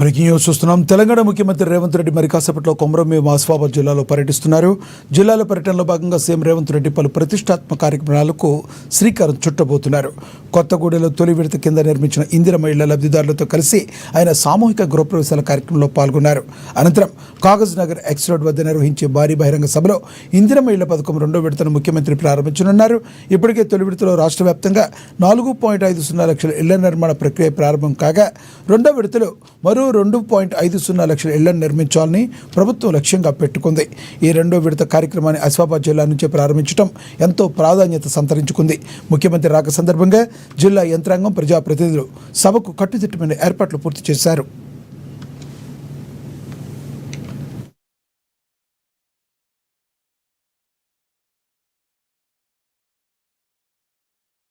Breaking news చూస్తున్నాం. తెలంగాణ ముఖ్యమంత్రి రేవంత్ రెడ్డి మరి కాసేపట్లో కొమరంభీం ఆసిఫాబాద్ జిల్లాలో పర్యటిస్తున్నారు. జిల్లాలో పర్యటనలో భాగంగా సీఎం రేవంత్ రెడ్డి పలు ప్రతిష్టాత్మక కార్యక్రమాలకు శ్రీకారం చుట్టబోతున్నారు. కొత్తగూడెలో తొలి విడత కింద నిర్మించిన ఇందిరమ్మ ఇళ్ల లబ్ధిదారులతో కలిసి ఆయన సామూహిక గృహప్రవేశాల కార్యక్రమంలో పాల్గొన్నారు. అనంతరం కాగజ్ నగర్ ఎక్స్ రోడ్ వద్ద నిర్వహించే భారీ బహిరంగ సభలో ఇందిరమ్మ ఇళ్ల పథకం 2వ విడతను ముఖ్యమంత్రి ప్రారంభించనున్నారు. ఇప్పటికే తొలి విడతలో రాష్ట్ర వ్యాప్తంగా 4.50 లక్షల ఇళ్ల నిర్మాణ ప్రక్రియ ప్రారంభం కాగా 2వ విడతలో మరో 2.50 లక్షల ఇళ్లను నిర్మించాలని ప్రభుత్వం లక్ష్యంగా పెట్టుకుంది. ఈ 2వ విడత కార్యక్రమాన్ని ఆసిఫాబాద్ జిల్లా నుంచే ప్రారంభించడం ఎంతో ప్రాధాన్యత సంతరించుకుంది. ముఖ్యమంత్రి రాక సందర్భంగా జిల్లా యంత్రాంగం, ప్రజాప్రతినిధులు సభకు కట్టుదిట్టమైన ఏర్పాట్లు పూర్తి చేశారు.